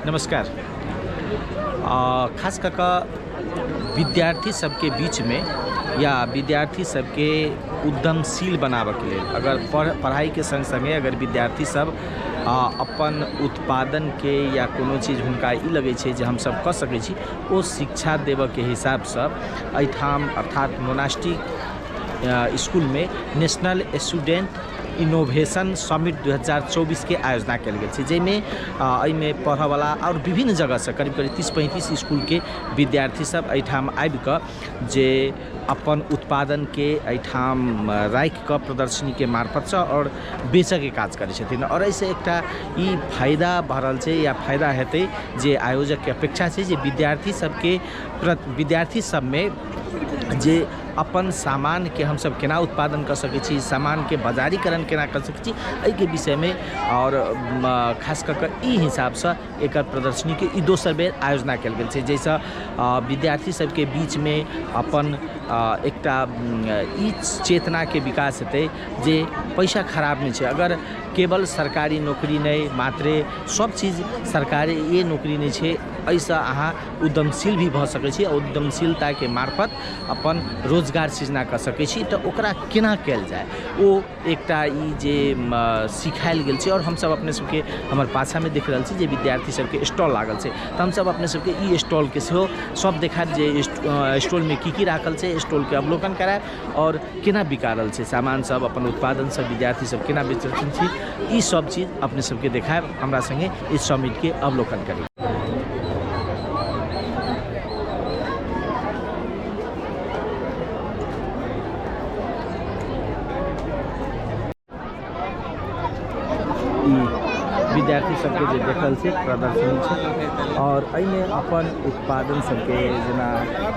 नमस्कार। खास करके विद्यार्थी सबके बीच में या विद्यार्थी सबके उद्यमशील बनाबे के लिए अगर पढ़ाई के संग संगे अगर विद्यार्थी सब अपन उत्पादन के या कोनो चीज हुनका ई लगे छे जे हम सब कर सके छी ओ शिक्षा देवे के हिसाब से एठाम अर्थात मोनास्टिक स्कूल में नेशनल स्टूडेंट इनोवेशन समिट 2024 के आयोजना कल गई, जैमें पढ़े वाला और विभिन्न जगह से करीब 30-35 स्कूल के विद्यार्थी सब एठाम आबि क जे अपन उत्पादन के एठाम राख क प्रदर्शनी के मार्फत से और बेचे के काज करे छथिन। और ऐसे एकटा ई फायदा भरल छे या फायदा हेतै जे आयोजक के अपेक्षा छे जे विद्यार्थी सब में जे अपन सामान के हम सब केना उत्पादन कर सके छी, सामान के बाजारीकरण केना कर सके छी, एहि के विषय में और खास कर ई हिसाब से एक प्रदर्शनी के ई दोसर बेर आयोजना कल गेल छै, जैसे विद्यार्थी सब के बीच में अपन एकटा ई चेतना के विकास हेतै जे पैसा खराब नहीं छै। अगर केवल सरकारी नौकरी नहीं मात्रे सब चीज सरकारी ये नौकरी नहीं छै, ऐसा अहाँ उद्यमशील भी भ सकै छी और उद्यमशीलता के मार्फत अपन रोजगार सृजना कर सकै छी। तो ओकरा केना कल जाए ओ एकटा ई जे सिखायल गेल छै और हम सब अपने सबके हमर पाछा में देख रहल छी जे विद्यार्थी सबके स्टॉल लागल छै, तो हम सब अपने सबके ई स्टॉल के सेहो सब देखा जे स्टॉल में की राखल छै, स्टॉल के अवलोकन कराए और केना बिका रहल छै सामान सब, अपन उत्पादन सब विद्यार्थी सब केना बेच रहल छी, ई सब चीज अपने सबके देखाए, हमरा संगे इस समिट के अवलोकन करी। विद्यार्थी सबके जे देखल छै प्रदर्शनी छै और एहिमे अपन उत्पादन सबके जेना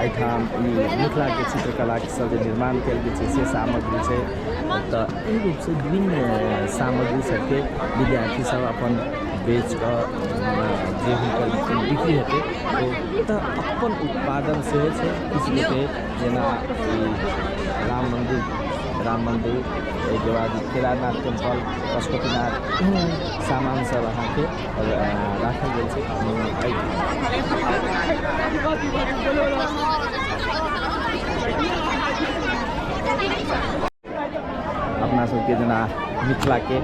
एठाम ई मिथिला के चित्रकला के सब निर्माण कयल गेल छै से सामग्री छै, तो एहि रूप से विभिन्न सामग्री सबके विद्यार्थी सब अपन बेच कर जे हुनकर बिक्री हेतै तो अपन उत्पादन सेहो छै। इसलिए जेना राम मंदिर एक बाद केदारनाथ टेम्पल, पशुपतिनाथ सामान सब अहाँ के राखल गेल छै। अपना सबके जेना मिथिला के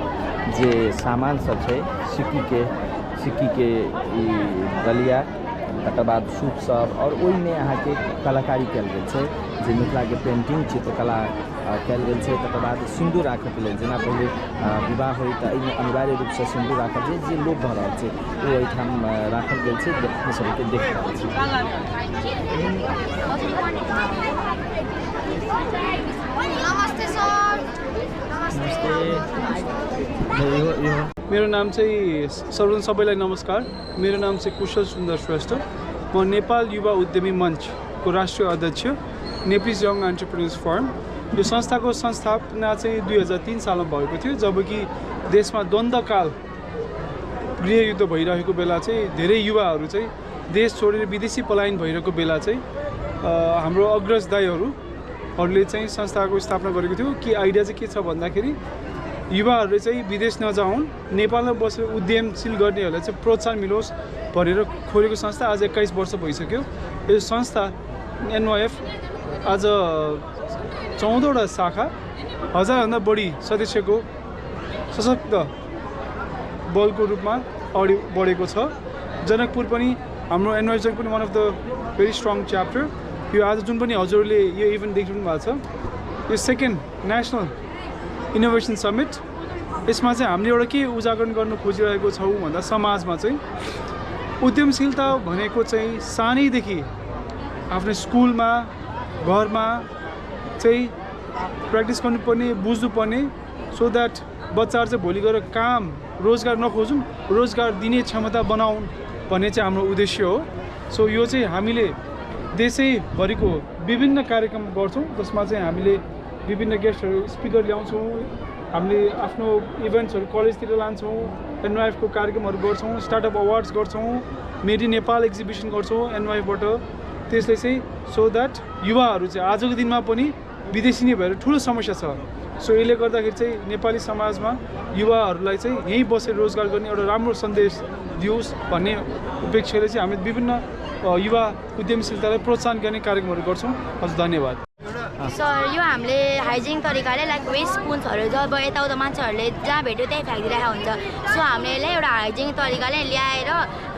जे सामान सब छै सिक्की के दलिया, तकर बाद सूप सब और ओहिमे अहाँ के कलाकारी कयल गेल छै जे मिथिला के पेंटिंग चित्रकला कयल गेल छै। तकर बाद सिंदूर राखऽ के लेल जेना पहले विवाह होइ तऽ एहिमे अनिवार्य रूप से सिंदूर राखल छै जे लोक भऽ रहल छै ओ एहिठाम राखल गेल छै, अपने सबके देख रहल छी। नमस्ते सर। मेरो नाम चाहिँ सर्वजन सबैलाई नमस्कार। मेरो नाम चाहिँ कुशल सुन्दर श्रेष्ठ। म नेपाल युवा उद्यमी मञ्च को राष्ट्रिय अध्यक्ष, नेप्लिज यङ एन्टरप्रेन्योर्स फर्म। यो संस्थाको संस्थापना चाहिँ 2003 सालमा भएको थियो, जबकि देशमा द्वन्द्वकाल गृहयुद्ध भइरहेको बेला चाहिँ धेरै युवाहरू चाहिँ देश छोडेर विदेशी पलायन भइरहेको बेला चाहिँ हाम्रो अग्रज दाइहरूले चाहिँ संस्थाको स्थापना गरेको थियो। कि आइडिया चाहिँ के छ भन्दाखेरि युवाहरूले चाहिँ विदेश नजाउन्, नेपालमा बसेर उद्यमशील गर्नेहरूलाई चाहिँ प्रोत्साहन मिलोस् भनेर खोलेको संस्था आज 21 वर्ष भइसक्यो। यो संस्था एनवाईएफ आज 14वटा शाखा, 1000भन्दा बढी सदस्यको सशक्त बलको रूपमा अगाडि बढेको छ। जनकपुर पनि हाम्रो एनवाईएफ पनि one of the very strong chapter. यो आज जुन पनि हजुरले यो इभेन्ट देखिनु भएको छ, यो सेकेन्ड नेसनल इनोभेसन समिट। यसमा चाहिँ हामीले एउटा के उजागर गर्न खोजिरहेको छौँ भन्दा समाजमा चाहिँ उद्यमशीलता भनेको चाहिँ सानैदेखि आफ्नो स्कुलमा घरमा चाहिँ प्र्याक्टिस गर्नुपर्ने, बुझ्नुपर्ने, सो द्याट बच्चाहरू चाहिँ भोलि गएर काम रोजगार नखोजौँ, रोजगार दिने क्षमता बनाउन् भन्ने चाहिँ हाम्रो उद्देश्य हो। सो यो चाहिँ हामीले देशैभरिको विभिन्न कार्यक्रम गर्छौँ, जसमा चाहिँ हामीले विभिन्न गेस्टहरू स्पिकर ल्याउँछौँ, हामीले आफ्नो इभेन्ट्सहरू कलेजतिर लान्छौँ, एनवाईएफको कार्यक्रमहरू गर्छौँ, स्टार्टअप अवार्ड्स गर्छौँ, मेड इन नेपाल एक्जिबिसन गर्छौँ एनवाईएफबाट। त्यसले चाहिँ सो द्याट युवाहरू चाहिँ आजको दिनमा पनि विदेशी नै भएर ठुलो समस्या छ, सो यसले गर्दाखेरि चाहिँ नेपाली समाजमा युवाहरूलाई चाहिँ यहीँ बसेर रोजगार गर्ने एउटा राम्रो सन्देश दियोस् भन्ने उपेक्षाले चाहिँ हामी विभिन्न युवा उद्यमशीलतालाई प्रोत्साहन गर्ने कार्यक्रमहरू गर्छौँ। हजुर धन्यवाद। सर यो हामीले हाइजिन तरिकाले लाइक वेस्ट स्पुन्सहरू जब यताउता मान्छेहरूले जहाँ भेट्यो त्यहीँ फ्याँकिदिरहेको हुन्छ। सो हामीले यसलाई एउटा हाइजिन तरिकाले ल्याएर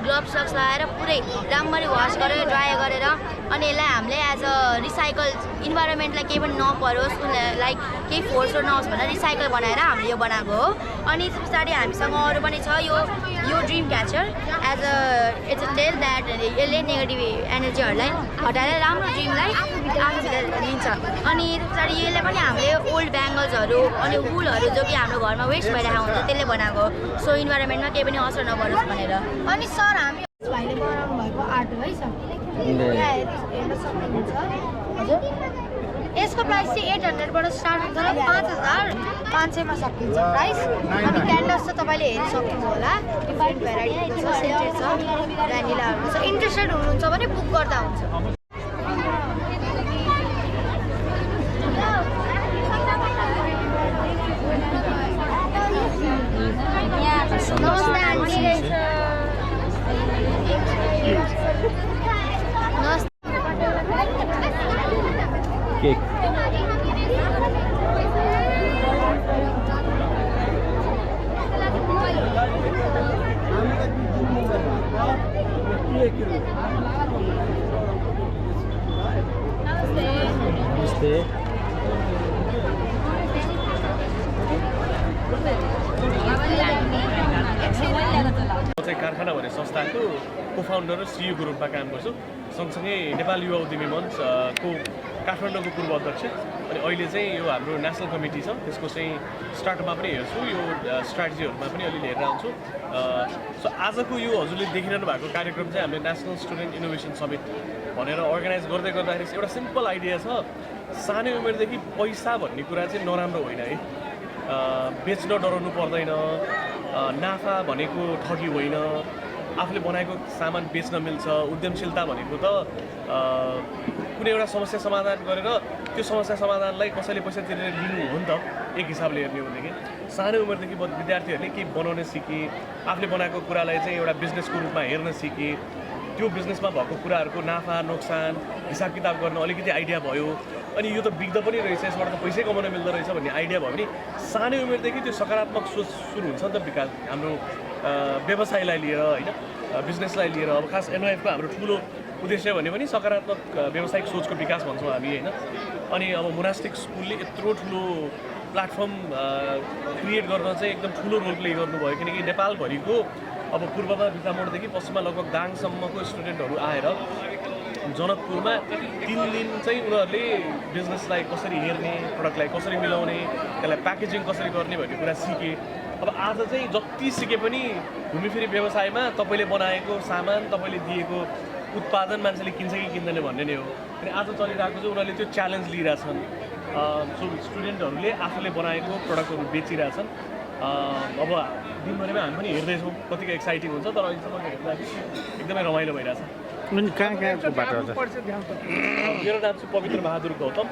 ग्लोभ्स सक्स लगाएर पुरै राम्ररी वास गरेर ड्राई गरेर अनि यसलाई हामीले एज अ रिसाइकल इन्भाइरोमेन्टलाई केही पनि नपरोस् लाइक केही फोर्सहरू नहोस् भनेर रिसाइकल बनाएर हामीले यो बनाएको हो। अनि त्यस पछाडि हामीसँग अरू पनि छ यो dream catcher as a it's a tale that यसले नेगेटिभ एनर्जीहरूलाई हटाएर राम्रो ड्रिमलाई आफूतिर लिन्छ। अनि त्यस पछाडि यसले पनि हामीले ओल्ड ब्याङ्गल्सहरू अनि वुलहरू जो कि हाम्रो घरमा वेस्ट भइरहेको हुन्छ त्यसले बनाएको सो इन्भाइरोमेन्टमा केही पनि असर नपरोस् भनेर। अनि सर हामी भाइले बनाउनु भएको आर्ट हो है सर हेर्न सक्नुहुन्छ। हजुर यसको प्राइस चाहिँ 800बाट स्टार्ट हुन्छ र 5500मा सकिन्छ प्राइस। अनि क्यान्डल्स चाहिँ तपाईँले हेरि सक्नुहुन्छ होला डिफ्रेन्ट भेराइटीको छ सेन्टेड छ भ्यानिलाहरू छ। इन्ट्रेस्टेड हुनुहुन्छ भने बुक गर्दा हुन्छ। केक नमस्ते। चाहिँ कारखाना भन्ने संस्थाको कोफाउन्डर र सिइओको रूपमा काम गर्छु। सँगसँगै नेपाल युवा उद्यमी मञ्च को काठमाडौँको पूर्व अध्यक्ष अनि अहिले चाहिँ यो हाम्रो नेसनल कमिटी छ त्यसको चाहिँ स्टार्टअपमा पनि हेर्छु, यो स्ट्राटेजीहरूमा पनि अलिअलि हेरेर आउँछु। सो आजको यो हजुरले देखिरहनु भएको कार्यक्रम चाहिँ हामीले नेसनल स्टुडेन्ट इनोभेसन समिट भनेर अर्गनाइज गर्दै गर्दाखेरि एउटा सिम्पल आइडिया छ। सानै उमेरदेखि पैसा भन्ने कुरा चाहिँ नराम्रो होइन है, बेच्न डराउनु पर्दैन, नाफा भनेको ठगी होइन, आफूले बनाएको सामान बेच्न मिल्छ। उद्यमशीलता भनेको त कुनै एउटा समस्या समाधान गरेर त्यो समस्या समाधानलाई कसैले पैसा तिरेर लिनु हो नि त। एक हिसाबले हेर्ने हो भनेदेखि सानो उमेरदेखि विद्यार्थीहरूले केही बनाउन सिके, आफूले बनाएको कुरालाई चाहिँ एउटा बिजनेसको रूपमा हेर्न सिके, त्यो बिजनेसमा भएको कुराहरूको नाफा नोक्सान हिसाब किताब गर्न अलिकति आइडिया भयो। अनि यो त बिग्द पनि रहेछ, यसबाट त पैसै कमाउन मिल्दो रहेछ भन्ने आइडिया भयो भने सानै उमेरदेखि त्यो सकारात्मक सोच सुरु हुन्छ नि त विकास हाम्रो व्यवसायलाई लिएर होइन, बिजनेसलाई लिएर। अब खास एनवाइएफको हाम्रो ठुलो उद्देश्य भन्यो भने सकारात्मक व्यावसायिक सोचको विकास भन्छौँ हामी होइन। अनि अब मोनास्टिक स्कुलले यत्रो ठुलो प्लेटफर्म क्रिएट गर्न चाहिँ एकदम ठुलो रोल प्ले गर्नुभयो, किनकि नेपालभरिको अब पूर्वमा बितामोडदेखि पश्चिममा लगभग दाङसम्मको स्टुडेन्टहरू आएर जनकपुरमा 3 दिन चाहिँ उनीहरूले बिजनेसलाई कसरी हेर्ने, प्रडक्टलाई कसरी मिलाउने, त्यसलाई प्याकेजिङ कसरी गर्ने भन्ने कुरा सिके। अब आज चाहिँ जति सिके पनि घुमिफिरी व्यवसायमा तपाईँले बनाएको सामान, तपाईँले दिएको उत्पादन मान्छेले किन्छ कि किन्दैन भन्ने नै हो। अनि आज चलिरहेको चाहिँ उनीहरूले त्यो च्यालेन्ज लिइरहेछन्। सो स्टुडेन्टहरूले आफूले बनाएको प्रडक्टहरू बेचिरहेछन्। अब दिनभरिमा हामी पनि हेर्दैछौँ, कतिको एक्साइटिङ हुन्छ, तर अहिलेसम्म हेर्दाखेरि एकदमै रमाइलो भइरहेछ। कहाँको बाटो छ? मेरो नाम चाहिँ पवित्र बहादुर गौतम।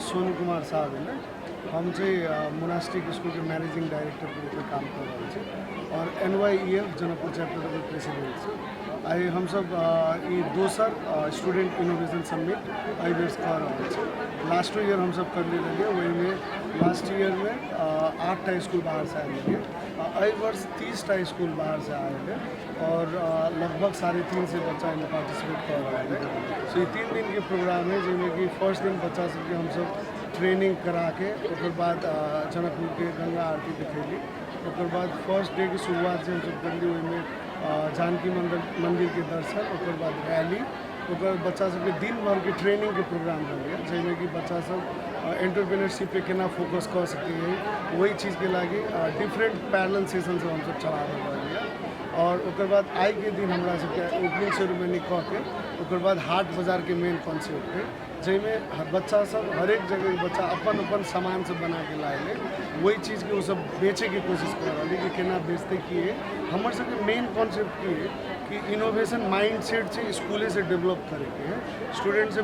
सोनू कुमार साहब है ना, हम मोनास्टिक स्कूल के मैनेजिंग डायरेक्टर के रूप में काम कर रहे हैं और NYEF जनकपुर चैप्टर के प्रेसिडेंट से हम सब ये दोसर स्टूडेंट इनोवेशन समिट एहि बेर कर रहे हैं। लास्ट ईयर हम सब कर ले रहे, वही में लास्ट ईयर में 8टा स्कूल बाहर से आए थे। एहि वर्ष 30टा स्कूल बाहर से आए थे और लगभग 350 से बच्चा इनमें पार्टिसिपेट कर रहे हैं। सो ये 3 दिन के प्रोग्राम है, जिसमें कि फर्स्ट दिन बच्चा सबके हम सब ट्रेनिंग करा के उसके बाद जनकपुर के गंगा आरती दिखेली। उसके बाद फर्स्ट डे की शुरुआत से हम सब कर ली, वही में जानकी मंदिर के दर्शन, उसके बाद रैली, उसके बच्चा सबके दिन भर के ट्रेनिंग के प्रोग्राम रहे, जिसमें कि बच्चा सब एंटरप्रेन्योरशिप पे केना फोकस कर सकते हैं, वही चीज़ के लागे डिफरेंट पैरेलल सेशन से हम सब चला रहे हैं। और उसके बाद आई के दिन हमारा सबके ओपनिंग सेरेमनी कह के उसके बाद हाट बाजार के मेन कॉन्सेप्ट है, जिसमें बच्चा सब हर एक जगह बच्चा अपन सामान सब बना के लाए, वही चीज़ के वो सब बेचे की कोशिश कर रहा है कि केना बेचते किए। हमारे सबके मेन कॉन्सेप्ट की है कि इनोवेशन माइंड सेट से स्कूले से डेवलप करेंगे है। स्टूडेंट से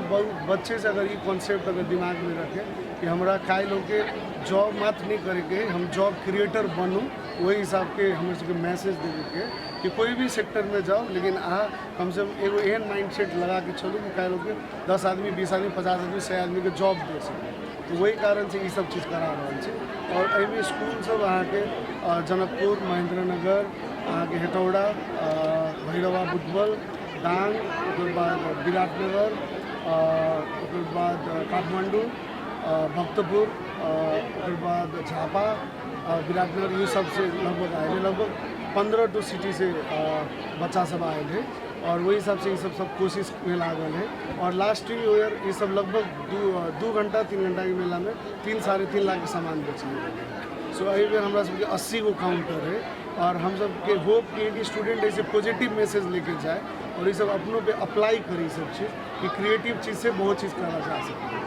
बच्चे से अगर ये कॉन्सेप्ट अगर दिमाग में रखें कि हमारा काय लोग के जॉब मत नहीं करेंगे, हम जॉब क्रिएटर बनूँ, वही हिसाब के हमारे सबके मैसेज देके कि कोई भी सेक्टर में जाओ, लेकिन कम से कम एगो एहन माइंड सेट लगा के चलूँ कि काय लोग के 10 आदमी 20 आदमी 50 आदमी 100 आदमी के जॉब दे सकें। तो वही कारण से ये सब चीज़ करा रहा है। और अभी स्कूल सब अहाँ के जनकपुर, महेंद्रनगर, अहाँ के हेटौड़ा, भैरवा बुद्धबल, डांग, उसके बाद विराटनगर, उसके बाद काठमांडू, भक्तपुर, उसके बाद झापा, विराटनगर, ये सब से लगभग आए थे। लगभग 15 टू सिटी से बच्चा सब आए थे और वही हिसाब से ये सब कोशिश में लागल है। और लास्ट ईयर ये सब लगभग 2 घंटा 3 घंटा के मेला में 3-3.5 लाख के सामान बेचने। सो एहि बेर हमरा सबके 80 गो काउंटर है और हम सब के होप किए कि स्टूडेंट ऐसे पॉजिटिव मैसेज लेके जाए और ये सब अपनों पे अप्लाई करी सब चीज़ कि क्रिएटिव चीज़ से बहुत चीज़ करा जा सके।